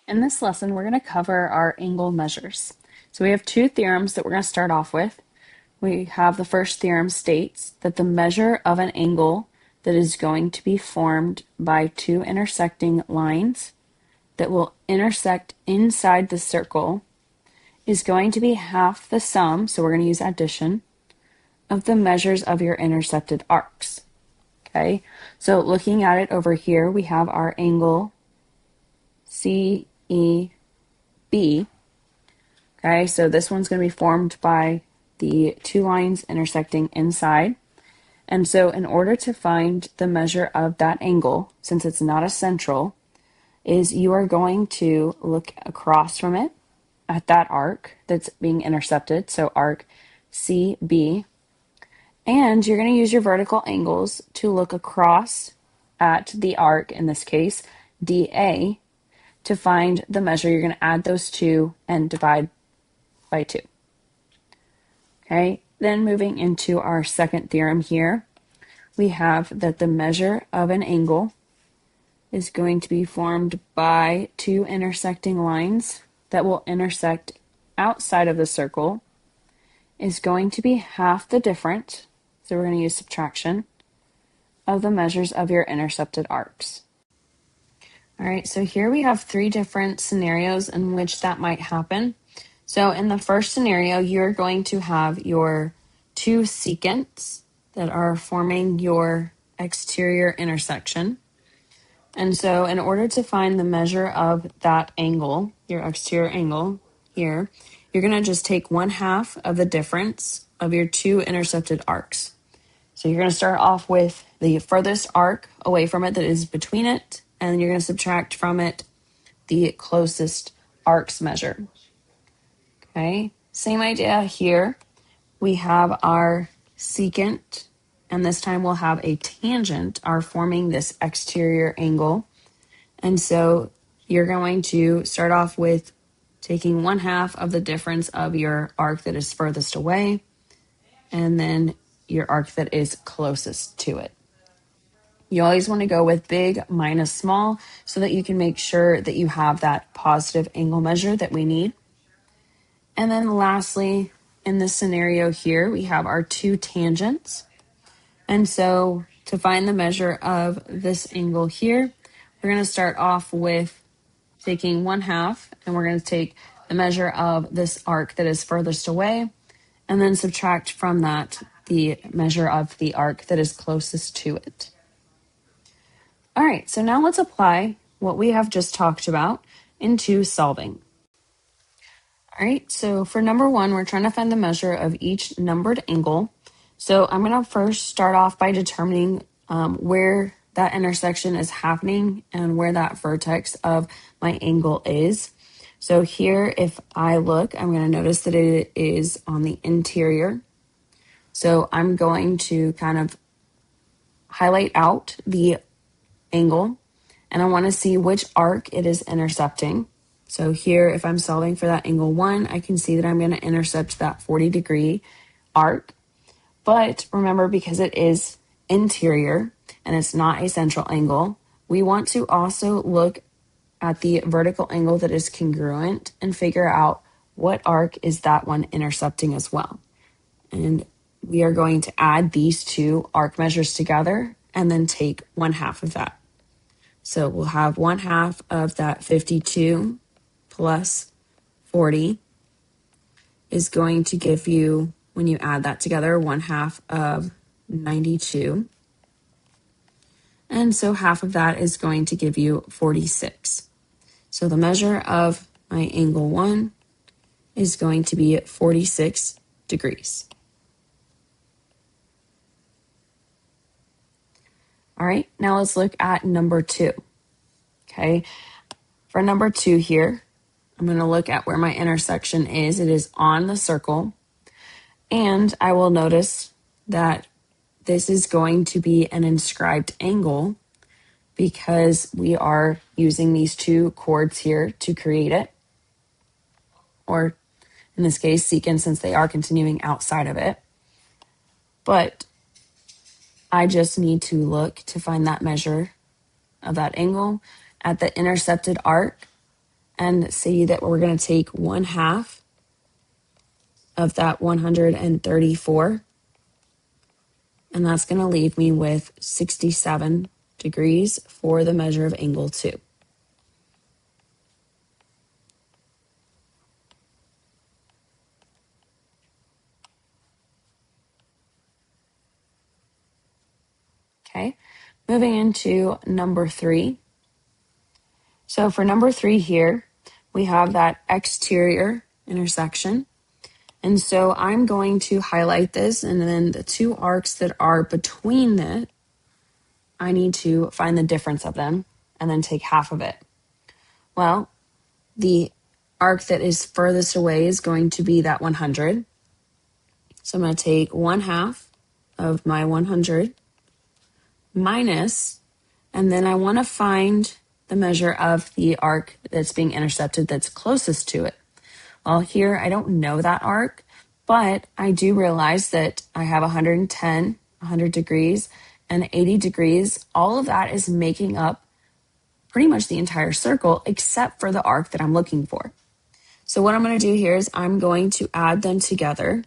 In this lesson, we're going to cover our angle measures. So we have two theorems that we're going to start off with. We have the first theorem states that the measure of an angle that is going to be formed by two intersecting lines that will intersect inside the circle is going to be half the sum, so we're going to use addition, of the measures of your intercepted arcs. Okay, so looking at it over here, we have our angle CEB. Okay, so this one's going to be formed by the two lines intersecting inside. And so in order to find the measure of that angle, since it's not a central, is you are going to look across from it at that arc that's being intercepted, so arc CB, and you're going to use your vertical angles to look across at the arc, in this case, DA, to find the measure. You're going to add those two and divide by 2. Okay, then moving into our second theorem here, we have that the measure of an angle is going to be formed by two intersecting lines that will intersect outside of the circle is going to be half the difference, so we're going to use subtraction, of the measures of your intercepted arcs. All right, so here we have 3 different scenarios in which that might happen. So in the first scenario, you're going to have your two secants that are forming your exterior intersection. And so in order to find the measure of that angle, your exterior angle here, you're going to just take 1/2 of the difference of your two intercepted arcs. So you're going to start off with the furthest arc away from it that is between it, and you're going to subtract from it the closest arcs measure. Okay, same idea here. We have our secant, and this time we'll have a tangent are forming this exterior angle. And so you're going to start off with taking 1/2 of the difference of your arc that is furthest away, and then your arc that is closest to it. You always want to go with big minus small so that you can make sure that you have that positive angle measure that we need. And then lastly, in this scenario here, we have our two tangents. And so to find the measure of this angle here, we're going to start off with taking 1/2, and we're going to take the measure of this arc that is furthest away, and then subtract from that the measure of the arc that is closest to it. All right, so now let's apply what we have just talked about into solving. All right, so for number 1, we're trying to find the measure of each numbered angle. So I'm going to first start off by determining where that intersection is happening and where that vertex of my angle is. So here, if I look, I'm going to notice that it is on the interior. So I'm going to kind of highlight out the angle, and I want to see which arc it is intercepting. So here, if I'm solving for that angle 1, I can see that I'm going to intercept that 40-degree arc. But remember, because it is interior and it's not a central angle, we want to also look at the vertical angle that is congruent and figure out what arc is that one intercepting as well. And we are going to add these two arc measures together and then take 1/2 of that. So we'll have 1/2 of that 52 plus 40 is going to give you, when you add that together, 1/2 of 92. And so half of that is going to give you 46. So the measure of my angle 1 is going to be 46 degrees. All right, now let's look at number 2. Okay, for number 2 here, I'm going to look at where my intersection is. It is on the circle, and I will notice that this is going to be an inscribed angle because we are using these two chords here to create it, or in this case, secant, since they are continuing outside of it. But I just need to look to find that measure of that angle at the intercepted arc and see that we're going to take 1/2 of that 134, and that's going to leave me with 67 degrees for the measure of angle 2. Okay, moving into number 3. So for number 3 here, we have that exterior intersection. And so I'm going to highlight this, and then the two arcs that are between it, I need to find the difference of them and then take half of it. Well, the arc that is furthest away is going to be that 100. So I'm going to take 1/2 of my 100 minus, and then I want to find the measure of the arc that's being intercepted that's closest to it. Well, here I don't know that arc, but I do realize that I have 110, 100 degrees, and 80 degrees. All of that is making up pretty much the entire circle except for the arc that I'm looking for. So what I'm going to do here is I'm going to add them together.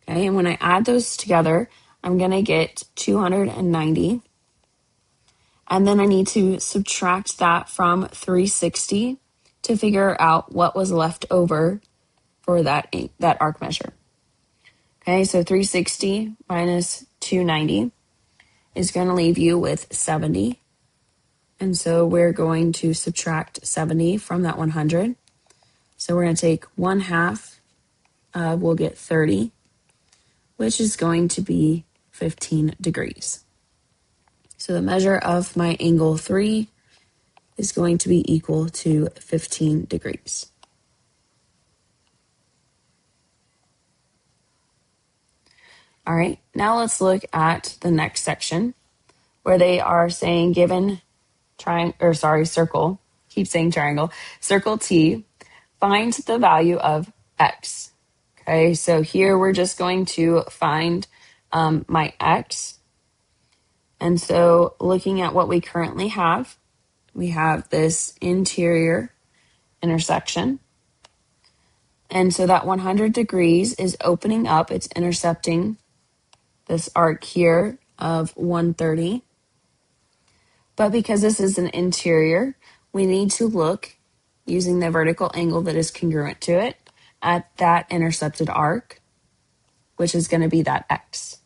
Okay, and when I add those together, I'm going to get 290. And then I need to subtract that from 360 to figure out what was left over for that arc measure. Okay, so 360 minus 290 is going to leave you with 70. And so we're going to subtract 70 from that 100. So we're going to take 1/2, we'll get 30, which is going to be 15 degrees. So the measure of my angle 3 is going to be equal to 15 degrees. All right, now let's look at the next section where they are saying given circle, keep saying triangle, circle T, find the value of X. Okay, so here we're just going to find my X. And so looking at what we currently have, we have this interior intersection. And so that 100 degrees is opening up, it's intercepting this arc here of 130. But because this is an interior, we need to look using the vertical angle that is congruent to it at that intercepted arc, which is going to be that X.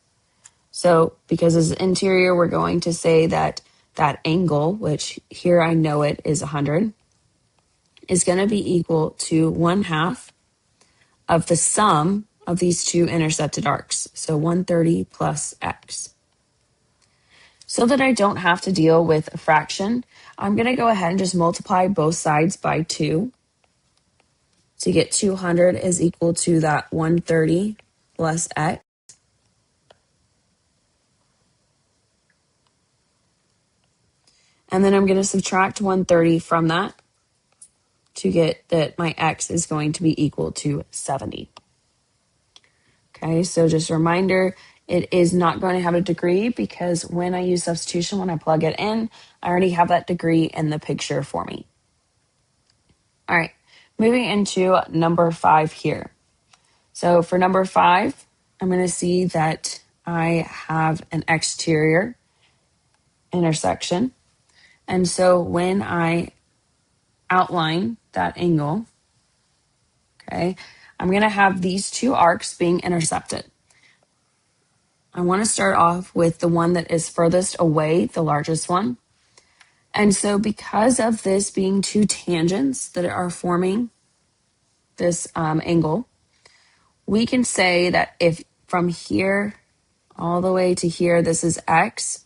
So because it's interior, we're going to say that that angle, which here I know it is 100, is going to be equal to 1/2 of the sum of these two intercepted arcs. So 130 plus X. So that I don't have to deal with a fraction, I'm going to go ahead and just multiply both sides by 2 to get 200 is equal to that 130 plus X. And then I'm going to subtract 130 from that to get that my X is going to be equal to 70. Okay, so just a reminder, it is not going to have a degree because when I use substitution, when I plug it in, I already have that degree in the picture for me. All right, moving into number 5 here. So for number 5, I'm going to see that I have an exterior intersection. And so when I outline that angle, okay, I'm going to have these two arcs being intercepted. I want to start off with the one that is furthest away, the largest one. And so because of this being two tangents that are forming this angle, we can say that if from here all the way to here, this is X,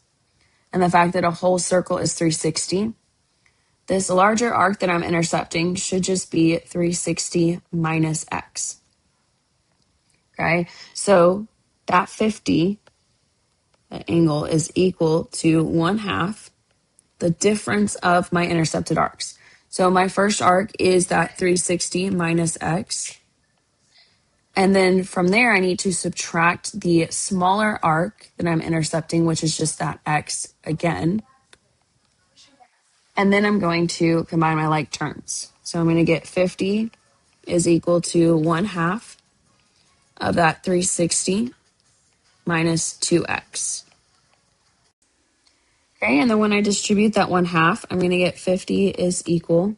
and the fact that a whole circle is 360, this larger arc that I'm intercepting should just be 360 minus X. Okay, so that 50, that angle is equal to 1/2 the difference of my intercepted arcs. So my first arc is that 360 minus X. And then from there, I need to subtract the smaller arc that I'm intercepting, which is just that x again. And then I'm going to combine my like terms. So I'm going to get 50 is equal to 1/2 of that 360 minus 2x. Okay, and then when I distribute that 1/2, I'm going to get 50 is equal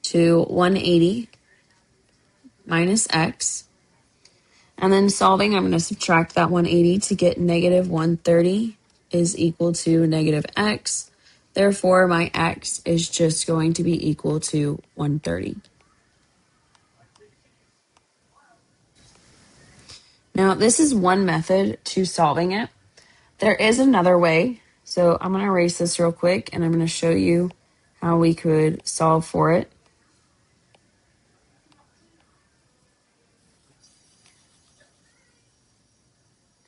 to 180 minus x. And then solving, I'm going to subtract that 180 to get negative 130 is equal to negative x. Therefore, my x is just going to be equal to 130. Now, this is one method to solving it. There is another way. So I'm going to erase this real quick and I'm going to show you how we could solve for it.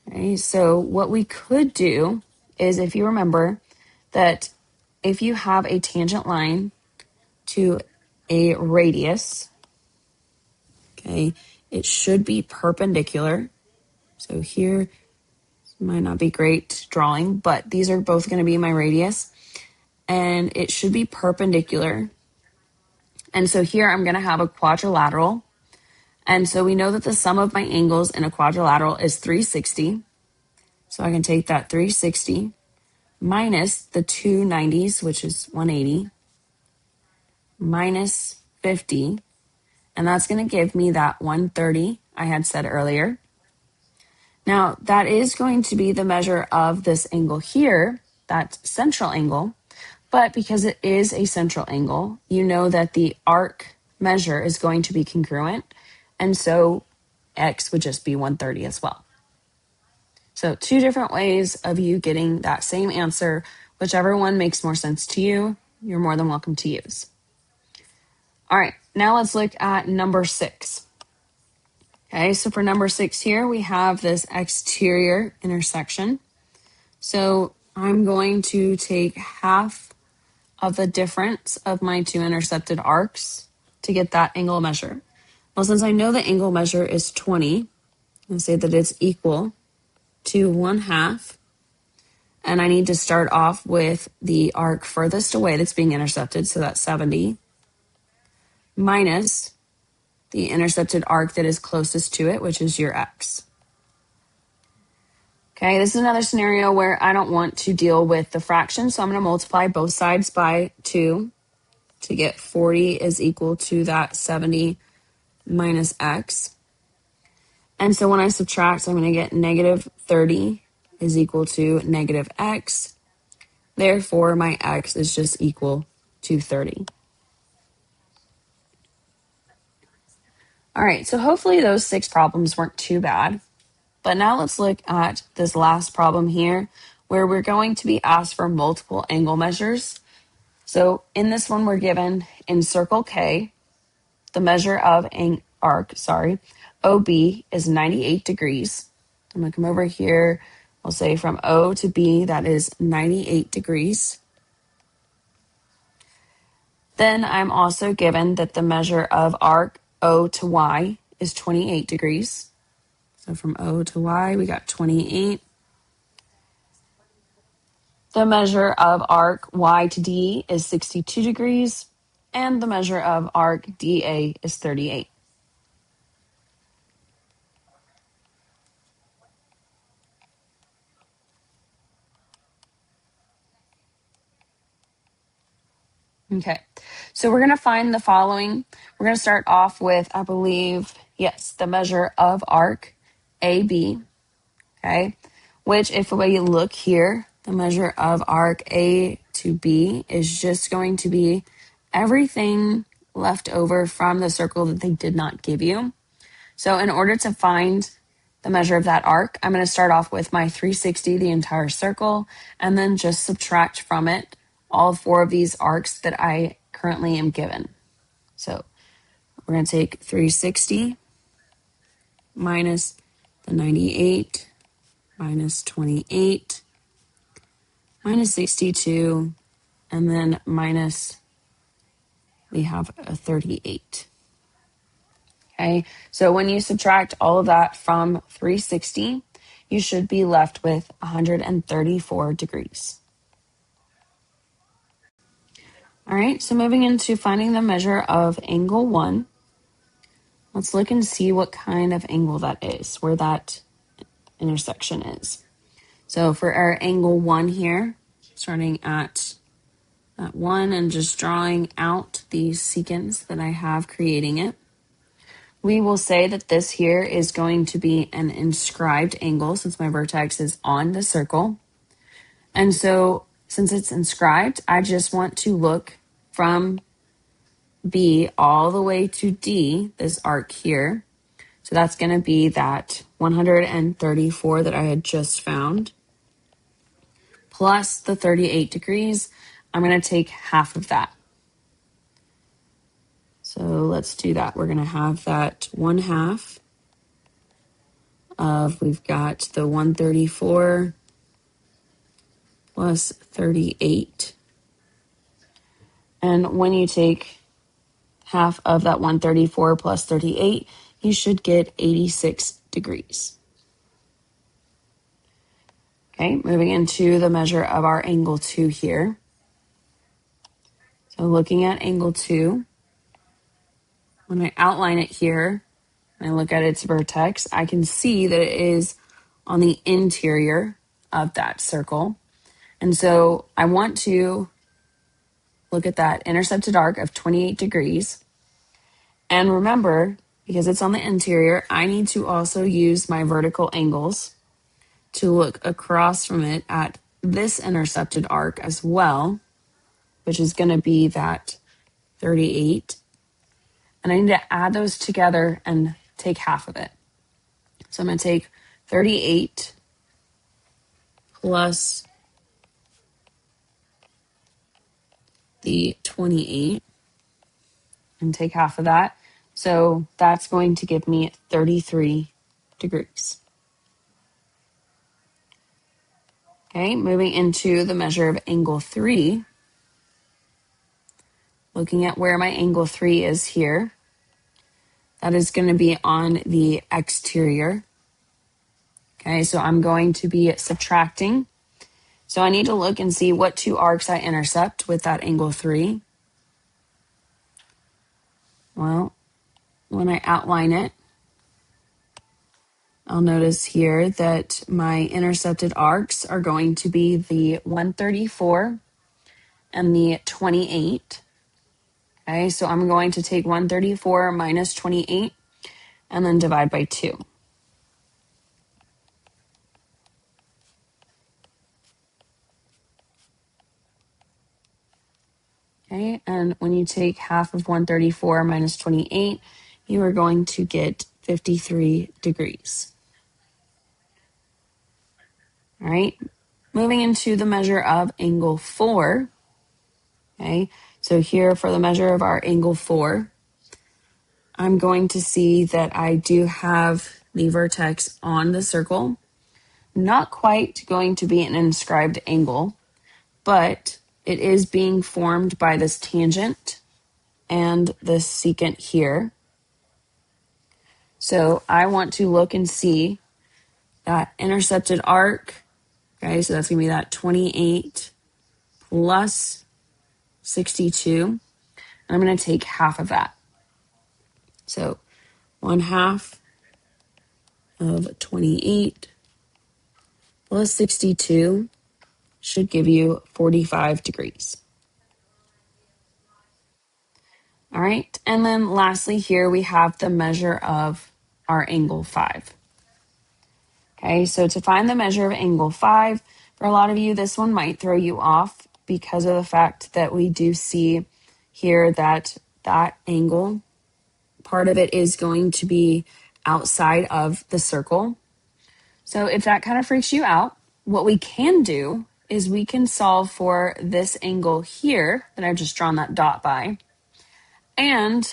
Okay, so what we could do is, if you remember that if you have a tangent line to a radius, okay, it should be perpendicular. So here might not be great drawing, but these are both going to be my radius, and it should be perpendicular. And so here I'm going to have a quadrilateral. And so we know that the sum of my angles in a quadrilateral is 360. So I can take that 360 minus the two 90s, which is 180, minus 50. And that's going to give me that 130 I had said earlier. Now, that is going to be the measure of this angle here, that central angle. But because it is a central angle, you know that the arc measure is going to be congruent. And so x would just be 130 as well. So two different ways of you getting that same answer. Whichever one makes more sense to you, you're more than welcome to use. All right, now let's look at number 6. Okay, so for number 6 here, we have this exterior intersection. So I'm going to take half of the difference of my two intercepted arcs to get that angle measure. Well, since I know the angle measure is 20, I'll say that it's equal to 1/2. And I need to start off with the arc furthest away that's being intercepted, so that's 70, minus the intercepted arc that is closest to it, which is your x. Okay, this is another scenario where I don't want to deal with the fraction, so I'm going to multiply both sides by 2 to get 40 is equal to that 70 minus x. And so when I subtract, I'm going to get negative 30 is equal to negative x. Therefore, my x is just equal to 30. All right, so hopefully those 6 problems weren't too bad. But now let's look at this last problem here, where we're going to be asked for multiple angle measures. So in this one, we're given in circle K, the measure of an arc, OB is 98 degrees. I'm going to come over here. I'll say from O to B, that is 98 degrees. Then I'm also given that the measure of arc O to Y is 28 degrees. So from O to Y, we got 28. The measure of arc Y to D is 62 degrees. And the measure of arc DA is 38. Okay, so we're going to find the following. We're going to start off with, I believe, yes, the measure of arc AB, okay, which if we look here, the measure of arc A to B is just going to be everything left over from the circle that they did not give you. So in order to find the measure of that arc, I'm going to start off with my 360, the entire circle, and then just subtract from it all 4 of these arcs that I currently am given. So we're going to take 360 minus the 98 minus 28 minus 62, and then minus, we have a 38. Okay, so when you subtract all of that from 360, you should be left with 134 degrees. All right, so moving into finding the measure of angle 1, let's look and see what kind of angle that is, where that intersection is. So for our angle 1 here, starting at that 1 and just drawing out the secants that I have creating it, we will say that this here is going to be an inscribed angle since my vertex is on the circle. And so since it's inscribed, I just want to look from B all the way to D, this arc here. So that's going to be that 134 that I had just found, plus the 38 degrees. I'm going to take half of that. So let's do that. We're going to have that 1/2 of, we've got the 134 plus 38. And when you take half of that 134 plus 38, you should get 86 degrees. Okay, moving into the measure of our angle 2 here. So looking at angle 2, when I outline it here, and I look at its vertex, I can see that it is on the interior of that circle. And so I want to look at that intercepted arc of 28 degrees. And remember, because it's on the interior, I need to also use my vertical angles to look across from it at this intercepted arc as well, which is going to be that 38. And I need to add those together and take half of it. So I'm going to take 38 plus the 28 and take half of that. So that's going to give me 33 degrees. Okay, moving into the measure of angle 3. Looking at where my angle 3 is here. That is going to be on the exterior. Okay, so I'm going to be subtracting. So I need to look and see what two arcs I intercept with that angle 3. Well, when I outline it, I'll notice here that my intercepted arcs are going to be the 134 and the 28. Okay, so I'm going to take 134 minus 28 and then divide by 2. Okay, and when you take half of 134 minus 28, you are going to get 53 degrees. All right, moving into the measure of angle 4. Okay, so here for the measure of our angle 4, I'm going to see that I do have the vertex on the circle. Not quite going to be an inscribed angle, but it is being formed by this tangent and this secant here. So I want to look and see that intercepted arc. Okay, so that's going to be that 28 plus 62. And I'm going to take half of that. So 1/2 of 28 plus 62 should give you 45 degrees. All right, and then lastly here we have the measure of our angle 5. Okay, so to find the measure of angle 5, for a lot of you, this one might throw you off because of the fact that we do see here that that angle, part of it is going to be outside of the circle. So if that kind of freaks you out, what we can do is we can solve for this angle here that I've just drawn that dot by. And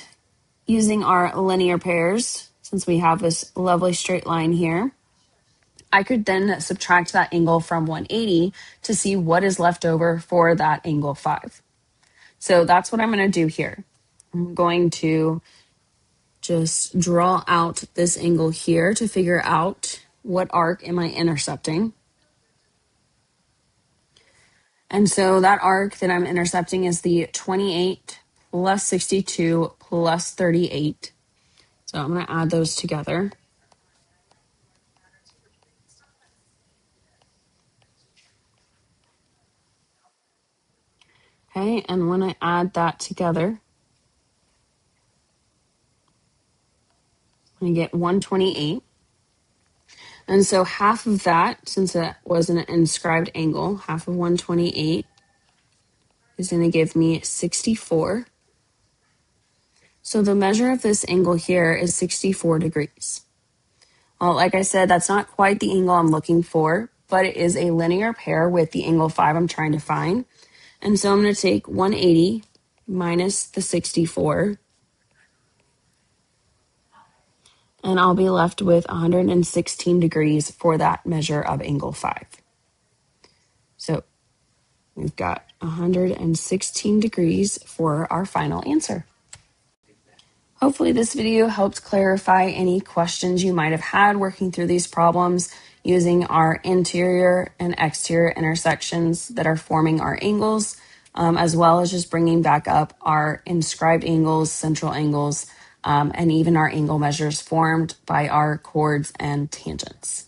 using our linear pairs, since we have this lovely straight line here, I could then subtract that angle from 180 to see what is left over for that angle 5. So that's what I'm going to do here. I'm going to just draw out this angle here to figure out what arc am I intercepting. And so that arc that I'm intercepting is the 28 plus 62 plus 38. So I'm going to add those together. Okay, and when I add that together, I get 128. And so half of that, since it was an inscribed angle, half of 128 is going to give me 64. So the measure of this angle here is 64 degrees. Well, like I said, that's not quite the angle I'm looking for, but it is a linear pair with the angle 5 I'm trying to find. And so I'm going to take 180 minus the 64, and I'll be left with 116 degrees for that measure of angle 5. So we've got 116 degrees for our final answer. Hopefully this video helped clarify any questions you might have had working through these problems using our interior and exterior intersections that are forming our angles, as well as just bringing back up our inscribed angles, central angles, and even our angle measures formed by our chords and tangents.